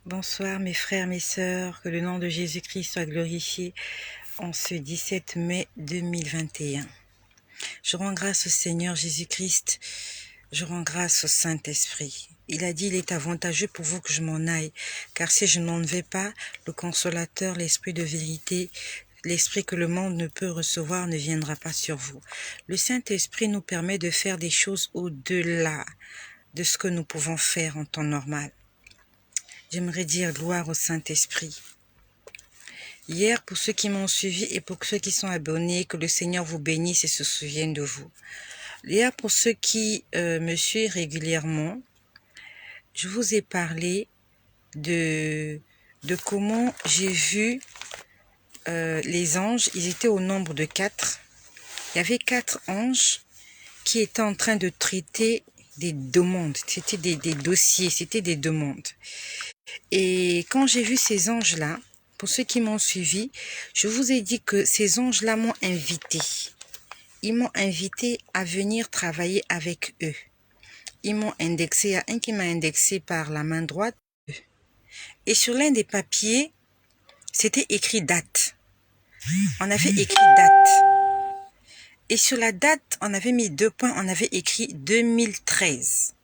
Bonsoir mes frères, mes sœurs, que le nom de Jésus-Christ soit glorifié en ce 17 mai 2021. Je rends grâce au Seigneur Jésus-Christ, je rends grâce au Saint-Esprit. Il a dit, il est avantageux pour vous que je m'en aille, car si je n'en vais pas, le Consolateur, l'Esprit de vérité, l'Esprit que le monde ne peut recevoir ne viendra pas sur vous. Le Saint-Esprit nous permet de faire des choses au-delà de ce que nous pouvons faire en temps normal. J'aimerais dire gloire au Saint-Esprit. Hier, pour ceux qui m'ont suivi et pour ceux qui sont abonnés, que le Seigneur vous bénisse et se souvienne de vous. Hier, pour ceux qui me suivent régulièrement, je vous ai parlé de comment j'ai vu les anges. Ils étaient au nombre de 4. Il y avait 4 anges qui étaient en train de traiter des demandes. C'était des dossiers, c'était des demandes. Et quand j'ai vu ces anges-là, pour ceux qui m'ont suivi, je vous ai dit que ces anges-là m'ont invité. Ils m'ont invité à venir travailler avec eux. Ils m'ont indexé, il y a un qui m'a indexé par la main droite. Et sur l'un des papiers, c'était écrit date. On avait écrit date. Et sur la date, on avait mis 2 points, on avait écrit 2013.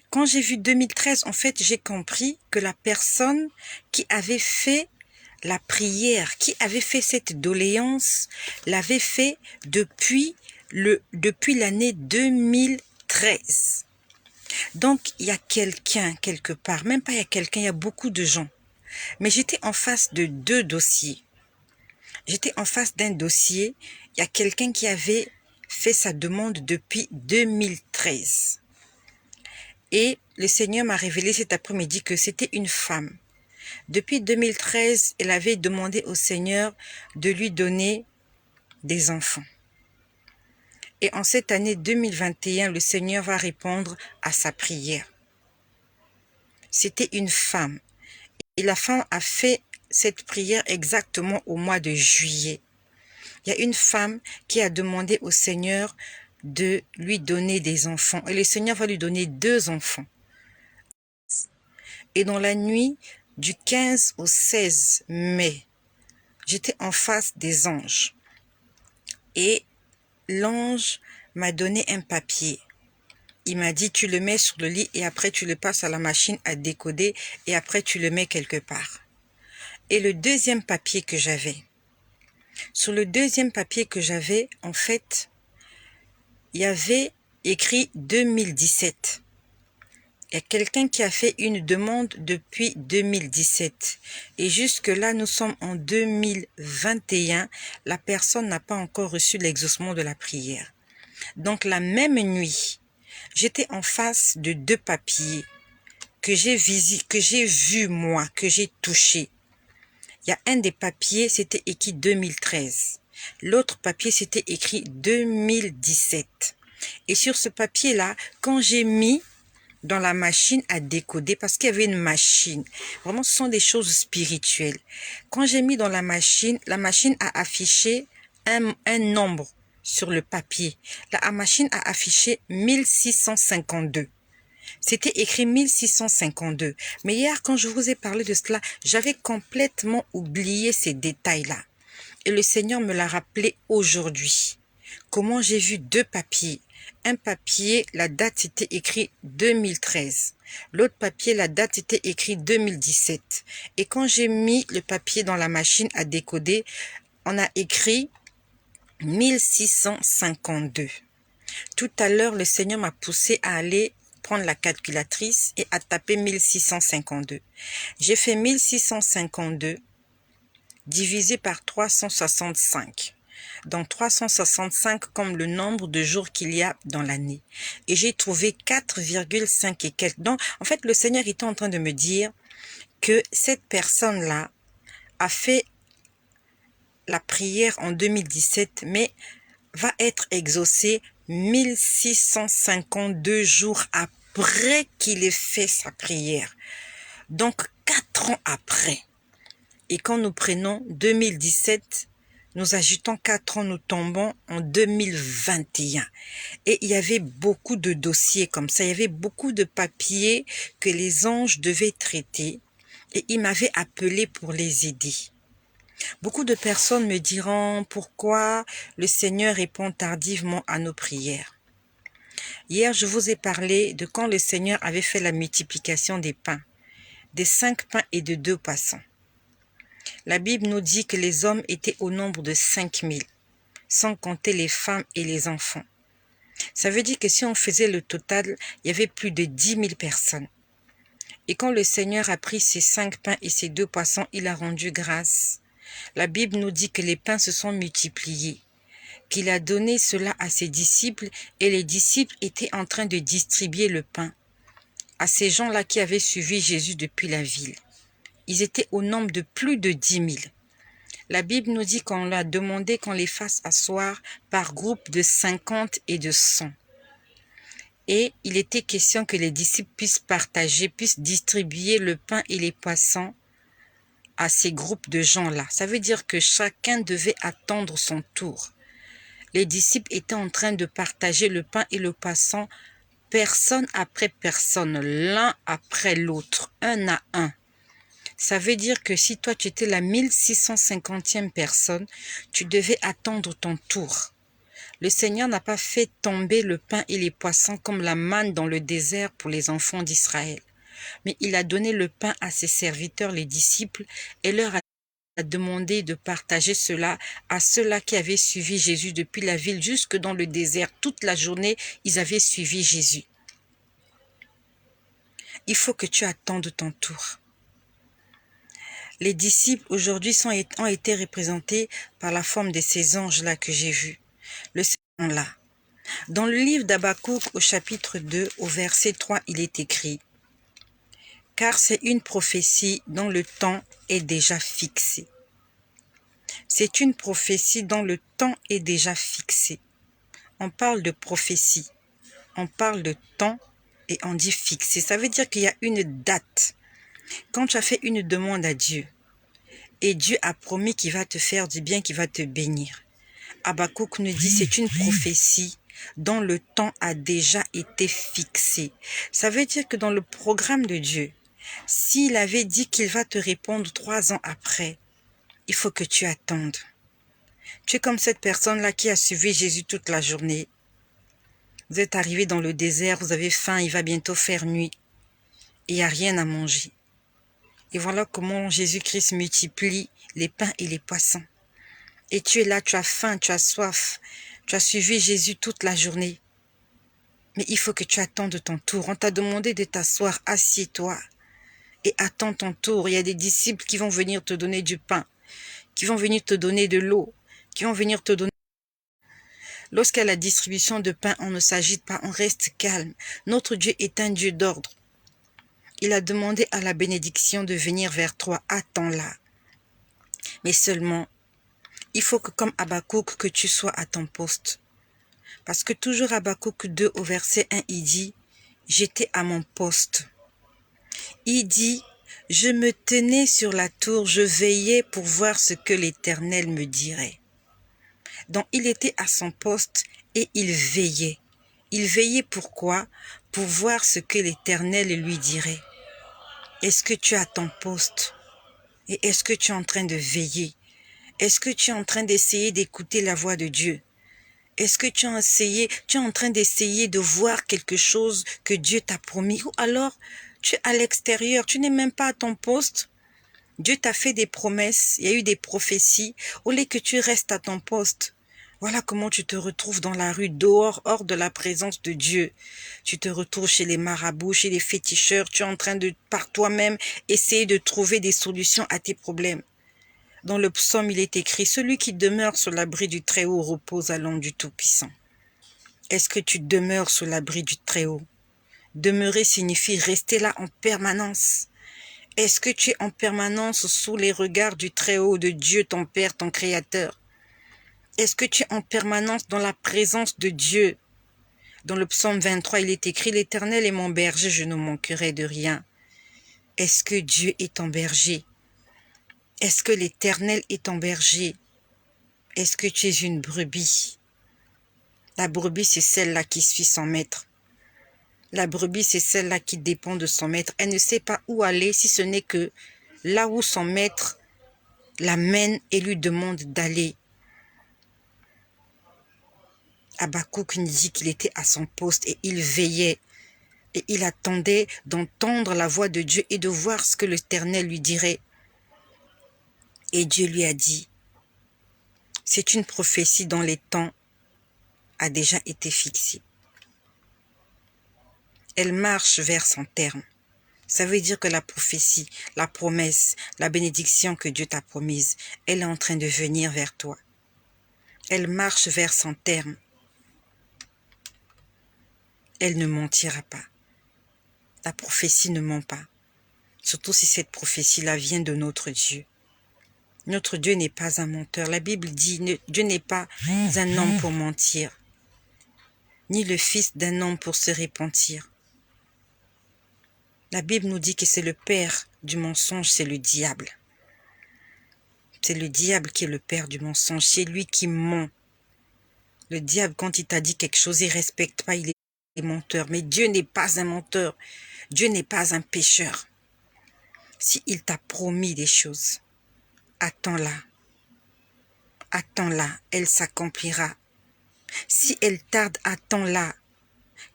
Quand j'ai vu 2013, en fait, j'ai compris que la personne qui avait fait la prière, qui avait fait cette doléance, l'avait fait depuis l'année 2013. Donc, il y a quelqu'un quelque part, même pas il y a quelqu'un, il y a beaucoup de gens. Mais j'étais en face de 2 dossiers. J'étais en face d'un dossier, il y a quelqu'un qui avait fait sa demande depuis 2013. Et le Seigneur m'a révélé cet après-midi que c'était une femme. Depuis 2013, elle avait demandé au Seigneur de lui donner des enfants. Et en cette année 2021, le Seigneur va répondre à sa prière. C'était une femme. Et la femme a fait cette prière exactement au mois de juillet. Il y a une femme qui a demandé au Seigneur de lui donner des enfants. Et le Seigneur va lui donner 2 enfants. Et dans la nuit du 15 au 16 mai, j'étais en face des anges. Et l'ange m'a donné un papier. Il m'a dit, tu le mets sur le lit et après tu le passes à la machine à décoder et après tu le mets quelque part. Et le deuxième papier que j'avais, sur le deuxième papier que j'avais, en fait, il y avait écrit 2017. Il y a quelqu'un qui a fait une demande depuis 2017. Et jusque-là, nous sommes en 2021. La personne n'a pas encore reçu l'exaucement de la prière. Donc, la même nuit, j'étais en face de 2 papiers que j'ai vu moi, que j'ai touché. Il y a un des papiers, c'était écrit 2013. L'autre papier, c'était écrit 2017. Et sur ce papier-là, quand j'ai mis dans la machine à décoder, parce qu'il y avait une machine, vraiment ce sont des choses spirituelles. Quand j'ai mis dans la machine a affiché un nombre sur le papier. La machine a affiché 1652. C'était écrit 1652. Mais hier, quand je vous ai parlé de cela, j'avais complètement oublié ces détails-là. Et le Seigneur me l'a rappelé aujourd'hui. Comment j'ai vu 2 papiers. Un papier, la date c'était écrit 2013. L'autre papier, la date était écrit 2017. Et quand j'ai mis le papier dans la machine à décoder, on a écrit 1652. Tout à l'heure, le Seigneur m'a poussé à aller prendre la calculatrice et à taper 1652. J'ai fait 1652 divisé par 365. Donc 365 comme le nombre de jours qu'il y a dans l'année. Et j'ai trouvé 4,5 et quelques. Donc, en fait, le Seigneur était en train de me dire que cette personne-là a fait la prière en 2017, mais va être exaucée 1652 jours après qu'il ait fait sa prière. Donc, 4 ans après. Et quand nous prenons 2017, Nous ajoutons 4 ans, nous tombons en 2021. Et il y avait beaucoup de dossiers comme ça, il y avait beaucoup de papiers que les anges devaient traiter. Et ils m'avaient appelé pour les aider. Beaucoup de personnes me diront pourquoi le Seigneur répond tardivement à nos prières. Hier, je vous ai parlé de quand le Seigneur avait fait la multiplication des pains, des 5 pains et de 2 poissons. La Bible nous dit que les hommes étaient au nombre de 5000, sans compter les femmes et les enfants. Ça veut dire que si on faisait le total, il y avait plus de 10 000 personnes. Et quand le Seigneur a pris ces 5 pains et ces 2 poissons, il a rendu grâce. La Bible nous dit que les pains se sont multipliés, qu'il a donné cela à ses disciples et les disciples étaient en train de distribuer le pain à ces gens-là qui avaient suivi Jésus depuis la ville. Ils étaient au nombre de plus de 10 000. La Bible nous dit qu'on l'a demandé qu'on les fasse asseoir par groupe de 50 et de 100. Et il était question que les disciples puissent partager, puissent distribuer le pain et les poissons à ces groupes de gens-là. Ça veut dire que chacun devait attendre son tour. Les disciples étaient en train de partager le pain et le poisson, personne après personne, l'un après l'autre, un à un. Ça veut dire que si toi tu étais la 1650e personne, tu devais attendre ton tour. Le Seigneur n'a pas fait tomber le pain et les poissons comme la manne dans le désert pour les enfants d'Israël. Mais il a donné le pain à ses serviteurs, les disciples, et leur a demandé de partager cela à ceux-là qui avaient suivi Jésus depuis la ville jusque dans le désert. Toute la journée, ils avaient suivi Jésus. Il faut que tu attendes ton tour. Les disciples aujourd'hui ont été représentés par la forme de ces anges-là que j'ai vus. Le Seigneur là. Dans le livre d'Habakkuk au chapitre 2, au verset 3, il est écrit « Car c'est une prophétie dont le temps est déjà fixé. » C'est une prophétie dont le temps est déjà fixé. On parle de prophétie, on parle de temps et on dit fixé. Ça veut dire qu'il y a une date. Quand tu as fait une demande à Dieu, et Dieu a promis qu'il va te faire du bien, qu'il va te bénir. Habakkuk nous dit c'est une prophétie dont le temps a déjà été fixé. Ça veut dire que dans le programme de Dieu, s'il avait dit qu'il va te répondre 3 ans après, il faut que tu attendes. Tu es comme cette personne-là qui a suivi Jésus toute la journée. Vous êtes arrivé dans le désert, vous avez faim, il va bientôt faire nuit. Et il n'y a rien à manger. Et voilà comment Jésus-Christ multiplie les pains et les poissons. Et tu es là, tu as faim, tu as soif. Tu as suivi Jésus toute la journée. Mais il faut que tu attendes ton tour. On t'a demandé de t'asseoir, assieds-toi. Et attends ton tour. Il y a des disciples qui vont venir te donner du pain, qui vont venir te donner de l'eau, qui vont venir te donner... Lorsqu'il y a la distribution de pain, on ne s'agite pas, on reste calme. Notre Dieu est un Dieu d'ordre. Il a demandé à la bénédiction de venir vers toi. Attends-la. Mais seulement, il faut que comme Habakkuk, que tu sois à ton poste. Parce que toujours Habakkuk 2 au verset 1, il dit, j'étais à mon poste. Il dit, je me tenais sur la tour, je veillais pour voir ce que l'Éternel me dirait. Donc il était à son poste et il veillait. Il veillait pourquoi? Pour voir ce que l'Éternel lui dirait. Est-ce que tu es à ton poste? Et est-ce que tu es en train de veiller? Est-ce que tu es en train d'essayer d'écouter la voix de Dieu? Est-ce que tu es en train d'essayer de voir quelque chose que Dieu t'a promis? Ou alors, tu es à l'extérieur, tu n'es même pas à ton poste. Dieu t'a fait des promesses, il y a eu des prophéties. Au lieu que tu restes à ton poste, voilà comment tu te retrouves dans la rue, dehors, hors de la présence de Dieu. Tu te retrouves chez les marabouts, chez les féticheurs, tu es en train de, par toi-même, essayer de trouver des solutions à tes problèmes. Dans le psaume, il est écrit, celui qui demeure sous l'abri du Très-Haut repose à l'ombre du Tout-Puissant. Est-ce que tu demeures sous l'abri du Très-Haut? Demeurer signifie rester là en permanence. Est-ce que tu es en permanence sous les regards du Très-Haut, de Dieu, ton Père, ton Créateur? Est-ce que tu es en permanence dans la présence de Dieu? Dans le psaume 23, il est écrit, l'Éternel est mon berger, je ne manquerai de rien. Est-ce que Dieu est ton berger? Est-ce que l'Éternel est ton berger? Est-ce que tu es une brebis? La brebis, c'est celle-là qui suit son maître. La brebis, c'est celle-là qui dépend de son maître. Elle ne sait pas où aller si ce n'est que là où son maître l'amène et lui demande d'aller. Habakkuk nous dit qu'il était à son poste et il veillait. Et il attendait d'entendre la voix de Dieu et de voir ce que l'Éternel lui dirait. Et Dieu lui a dit, c'est une prophétie dont les temps a déjà été fixé. Elle marche vers son terme. Ça veut dire que la prophétie, la promesse, la bénédiction que Dieu t'a promise, elle est en train de venir vers toi. Elle marche vers son terme. Elle ne mentira pas. La prophétie ne ment pas. Surtout si cette prophétie-là vient de notre Dieu. Notre Dieu n'est pas un menteur. La Bible dit, Dieu n'est pas un homme pour mentir, ni le fils d'un homme pour se repentir. La Bible nous dit que c'est le père du mensonge, c'est le diable. C'est le diable qui est le père du mensonge, c'est lui qui ment. Le diable, quand il t'a dit quelque chose, il ne respecte pas, il est menteur. Mais Dieu n'est pas un menteur. Dieu n'est pas un pécheur. S'il t'a promis des choses, attends-la. Attends-la, elle s'accomplira. Si elle tarde, attends-la,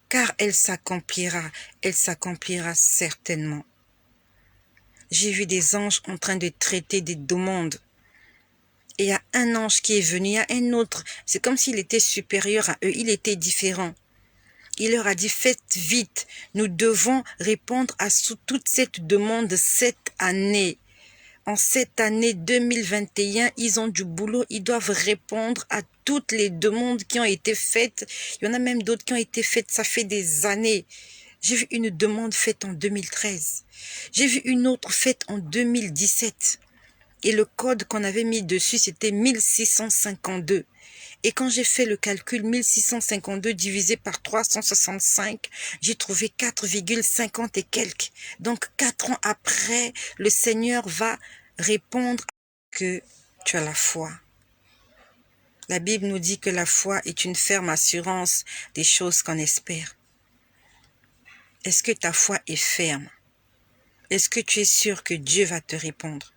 car elle s'accomplira certainement. J'ai vu des anges en train de traiter des demandes. Et il y a un ange qui est venu, il y a un autre. C'est comme s'il était supérieur à eux, il était différent. Il leur a dit, faites vite, nous devons répondre à toute cette demande cette année. En cette année 2021, ils ont du boulot, ils doivent répondre à toutes les demandes qui ont été faites. Il y en a même d'autres qui ont été faites, ça fait des années. J'ai vu une demande faite en 2013. J'ai vu une autre faite en 2017. Et le code qu'on avait mis dessus, c'était 1652. Et quand j'ai fait le calcul, 1652 divisé par 365, j'ai trouvé 4,50 et quelques. Donc 4 ans après, le Seigneur va répondre que tu as la foi. La Bible nous dit que la foi est une ferme assurance des choses qu'on espère. Est-ce que ta foi est ferme? Est-ce que tu es sûr que Dieu va te répondre?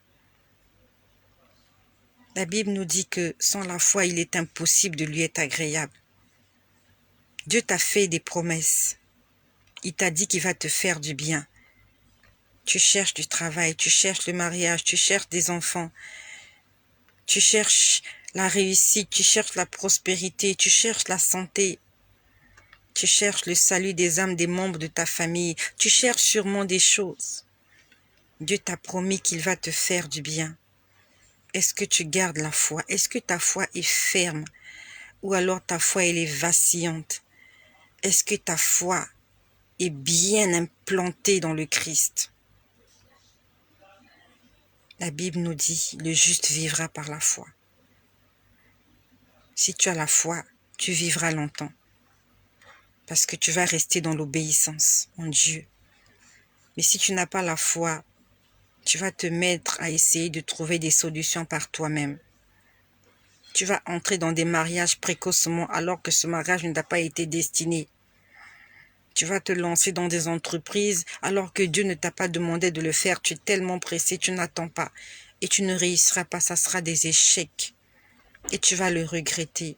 La Bible nous dit que sans la foi, il est impossible de lui être agréable. Dieu t'a fait des promesses. Il t'a dit qu'il va te faire du bien. Tu cherches du travail, tu cherches le mariage, tu cherches des enfants. Tu cherches la réussite, tu cherches la prospérité, tu cherches la santé. Tu cherches le salut des âmes des membres de ta famille. Tu cherches sûrement des choses. Dieu t'a promis qu'il va te faire du bien. Est-ce que tu gardes la foi? Est-ce que ta foi est ferme? Ou alors ta foi, elle est vacillante? Est-ce que ta foi est bien implantée dans le Christ? La Bible nous dit, le juste vivra par la foi. Si tu as la foi, tu vivras longtemps. Parce que tu vas rester dans l'obéissance en Dieu. Mais si tu n'as pas la foi, tu vas te mettre à essayer de trouver des solutions par toi-même. Tu vas entrer dans des mariages précocement alors que ce mariage ne t'a pas été destiné. Tu vas te lancer dans des entreprises alors que Dieu ne t'a pas demandé de le faire. Tu es tellement pressé, tu n'attends pas. Et tu ne réussiras pas, ça sera des échecs. Et tu vas le regretter.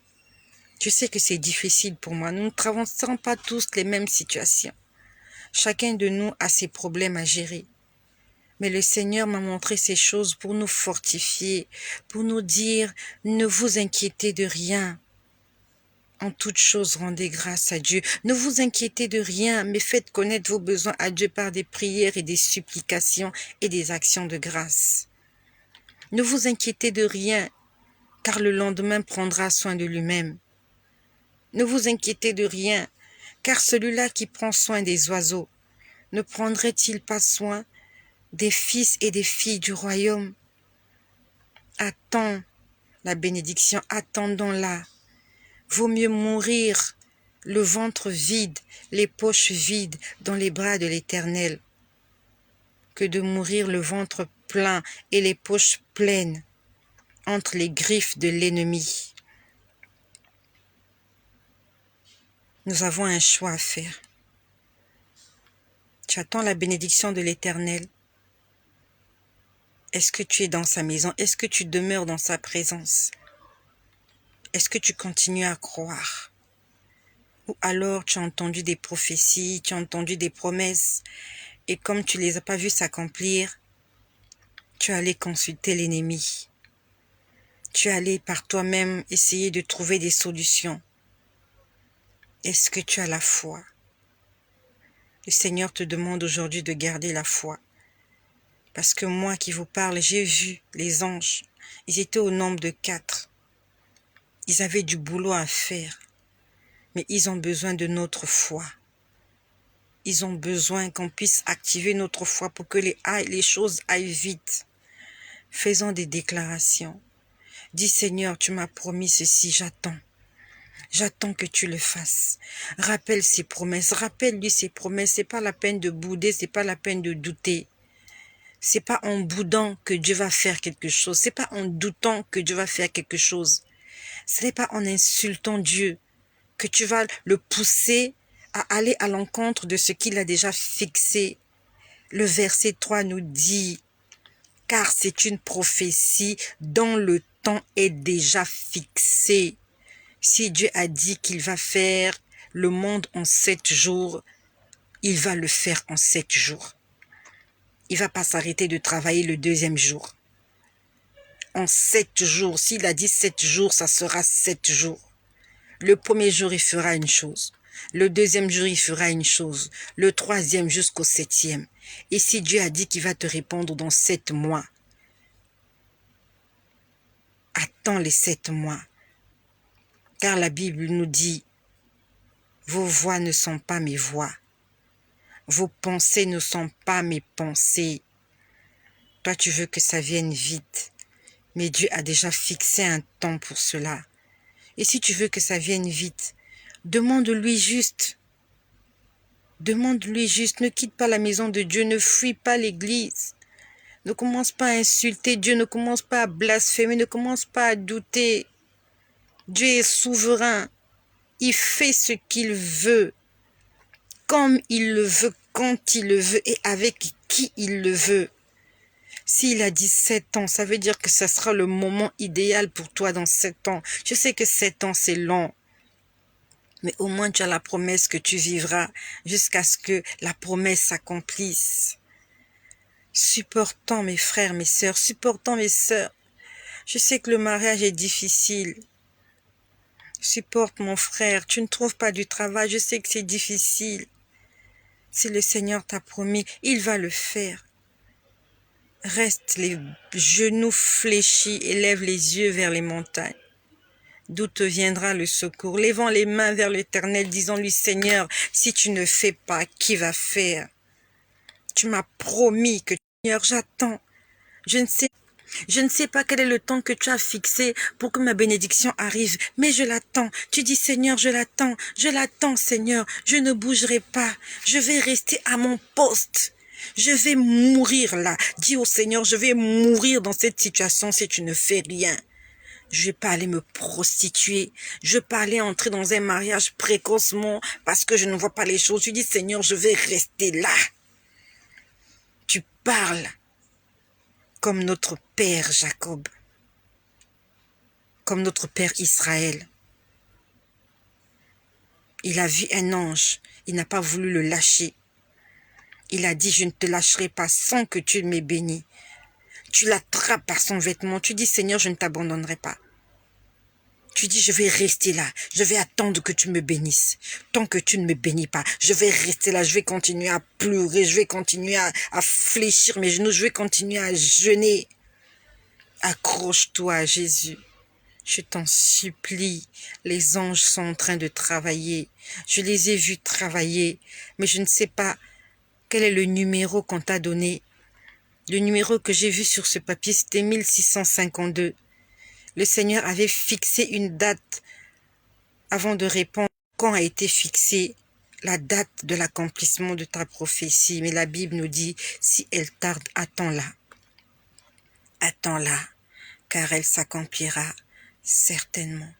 Tu sais que c'est difficile pour moi. Nous ne traversons pas tous les mêmes situations. Chacun de nous a ses problèmes à gérer. Mais le Seigneur m'a montré ces choses pour nous fortifier, pour nous dire, ne vous inquiétez de rien. En toute chose, rendez grâce à Dieu. Ne vous inquiétez de rien, mais faites connaître vos besoins à Dieu par des prières et des supplications et des actions de grâce. Ne vous inquiétez de rien, car le lendemain prendra soin de lui-même. Ne vous inquiétez de rien, car celui-là qui prend soin des oiseaux, ne prendrait-il pas soin des fils et des filles du royaume? Attends la bénédiction, attendons-la. Vaut mieux mourir le ventre vide, les poches vides dans les bras de l'Éternel, que de mourir le ventre plein et les poches pleines entre les griffes de l'ennemi. Nous avons un choix à faire. Tu attends la bénédiction de l'Éternel. Est-ce que tu es dans sa maison? Est-ce que tu demeures dans sa présence? Est-ce que tu continues à croire? Ou alors tu as entendu des prophéties, tu as entendu des promesses, et comme tu ne les as pas vues s'accomplir, tu es allé consulter l'ennemi. Tu es allé par toi-même essayer de trouver des solutions. Est-ce que tu as la foi? Le Seigneur te demande aujourd'hui de garder la foi. Parce que moi qui vous parle, j'ai vu les anges. Ils étaient au nombre de 4. Ils avaient du boulot à faire. Mais ils ont besoin de notre foi. Ils ont besoin qu'on puisse activer notre foi pour que les choses aillent vite. Faisons des déclarations. Dis Seigneur, tu m'as promis ceci, j'attends. J'attends que tu le fasses. Rappelle ses promesses. Rappelle-lui ses promesses. C'est pas la peine de bouder, c'est pas la peine de douter. C'est pas en boudant que Dieu va faire quelque chose. C'est pas en doutant que Dieu va faire quelque chose. Ce n'est pas en insultant Dieu que tu vas le pousser à aller à l'encontre de ce qu'il a déjà fixé. Le verset 3 nous dit, car c'est une prophétie dont le temps est déjà fixé. Si Dieu a dit qu'il va faire le monde en 7 jours, il va le faire en 7 jours. Il ne va pas s'arrêter de travailler le 2e jour. En 7 jours, s'il a dit 7 jours, ça sera 7 jours. Le 1er jour, il fera une chose. Le 2e jour, il fera une chose. Le 3e jusqu'au 7e. Et si Dieu a dit qu'il va te répondre dans 7 mois, attends les 7 mois. Car la Bible nous dit, vos voix ne sont pas mes voix. Vos pensées ne sont pas mes pensées. Toi, tu veux que ça vienne vite. Mais Dieu a déjà fixé un temps pour cela. Et si tu veux que ça vienne vite, demande-lui juste. Demande-lui juste. Ne quitte pas la maison de Dieu. Ne fuis pas l'église. Ne commence pas à insulter Dieu. Ne commence pas à blasphémer. Ne commence pas à douter. Dieu est souverain. Il fait ce qu'il veut. Comme il le veut, quand il le veut et avec qui il le veut. S'il a dit 7 ans, ça veut dire que ce sera le moment idéal pour toi dans 7 ans. Je sais que 7 ans, c'est long. Mais au moins, tu as la promesse que tu vivras jusqu'à ce que la promesse s'accomplisse. Supportons mes frères, mes sœurs, supportons mes sœurs. Je sais que le mariage est difficile. Supporte mon frère, tu ne trouves pas du travail, je sais que c'est difficile. Si le Seigneur t'a promis, il va le faire. Reste les genoux fléchis et lève les yeux vers les montagnes. D'où te viendra le secours? Levons les mains vers l'Éternel, disons-lui, Seigneur, si tu ne fais pas, qui va faire? Tu m'as promis que, Seigneur, j'attends. Je ne sais pas quel est le temps que tu as fixé pour que ma bénédiction arrive, mais je l'attends. Tu dis, Seigneur, je l'attends, Seigneur, je ne bougerai pas, je vais rester à mon poste. Je vais mourir là. Dis au Seigneur, je vais mourir dans cette situation si tu ne fais rien. Je vais pas aller me prostituer. Je vais pas aller entrer dans un mariage précocement parce que je ne vois pas les choses. Tu dis, Seigneur, je vais rester là. Tu parles comme notre père Jacob, comme notre père Israël. Il a vu un ange. Il n'a pas voulu le lâcher. Il a dit, je ne te lâcherai pas sans que tu m'aies béni. Tu l'attrapes par son vêtement. Tu dis, Seigneur, je ne t'abandonnerai pas. Tu dis, je vais rester là. Je vais attendre que tu me bénisses. Tant que tu ne me bénis pas, je vais rester là. Je vais continuer à pleurer. Je vais continuer à fléchir mes genoux. Je vais continuer à jeûner. Accroche-toi à Jésus. Je t'en supplie. Les anges sont en train de travailler. Je les ai vus travailler. Mais je ne sais pas quel est le numéro qu'on t'a donné. Le numéro que j'ai vu sur ce papier, c'était 1652. Le Seigneur avait fixé une date avant de répondre. Quand a été fixée la date de l'accomplissement de ta prophétie? Mais la Bible nous dit, si elle tarde, attends-la. Attends-la. car elle s'accomplira certainement.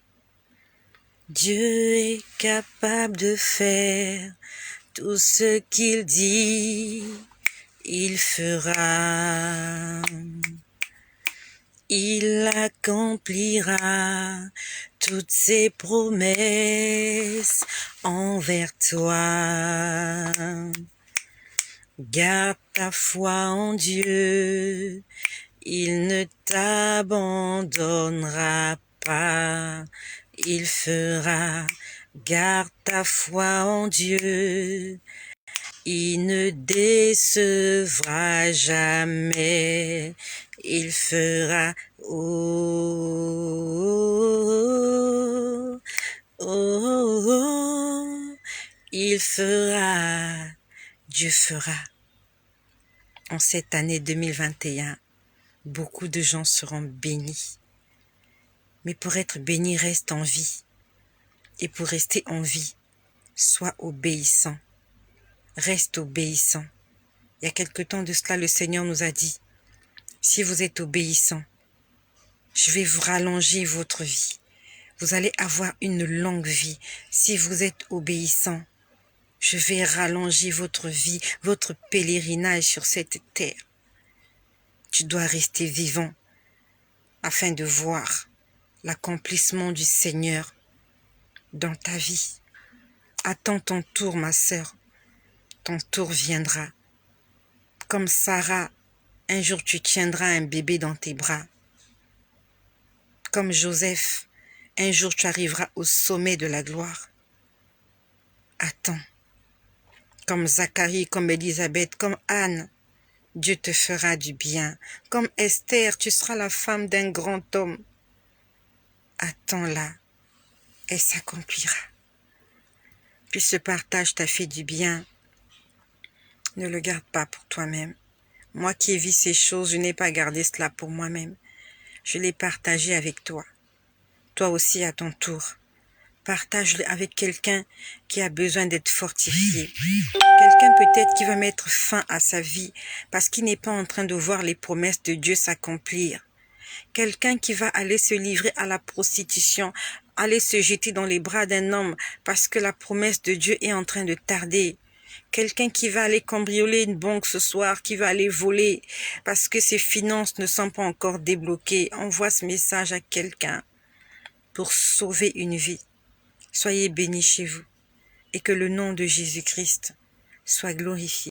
Dieu est capable de faire tout ce qu'il dit, il fera. Il accomplira toutes ses promesses envers toi. Garde ta foi en Dieu, il ne t'abandonnera pas, il fera. Garde ta foi en Dieu, il ne décevra jamais, il fera. Oh, oh, oh, oh, il fera, Dieu fera. En cette année 2021, beaucoup de gens seront bénis. Mais pour être béni, reste en vie. Et pour rester en vie, sois obéissant. Reste obéissant. Il y a quelque temps de cela, le Seigneur nous a dit, si vous êtes obéissant, je vais vous rallonger votre vie. Vous allez avoir une longue vie. Si vous êtes obéissant, je vais rallonger votre vie, votre pèlerinage sur cette terre. Tu dois rester vivant afin de voir l'accomplissement du Seigneur dans ta vie. Attends ton tour, ma sœur. Ton tour viendra. Comme Sarah, un jour tu tiendras un bébé dans tes bras. Comme Joseph, un jour tu arriveras au sommet de la gloire. Attends. Comme Zacharie, comme Élisabeth, comme Anne, Dieu te fera du bien. Comme Esther, tu seras la femme d'un grand homme. Attends-la, elle s'accomplira. Puis ce partage t'a fait du bien. Ne le garde pas pour toi-même. Moi qui ai vu ces choses, je n'ai pas gardé cela pour moi-même. Je l'ai partagé avec toi. Toi aussi à ton tour. Partage-le avec quelqu'un qui a besoin d'être fortifié. Quelqu'un peut-être qui va mettre fin à sa vie parce qu'il n'est pas en train de voir les promesses de Dieu s'accomplir. Quelqu'un qui va aller se livrer à la prostitution, aller se jeter dans les bras d'un homme parce que la promesse de Dieu est en train de tarder. Quelqu'un qui va aller cambrioler une banque ce soir, qui va aller voler parce que ses finances ne sont pas encore débloquées. Envoie ce message à quelqu'un pour sauver une vie. Soyez bénis chez vous et que le nom de Jésus-Christ soit glorifié.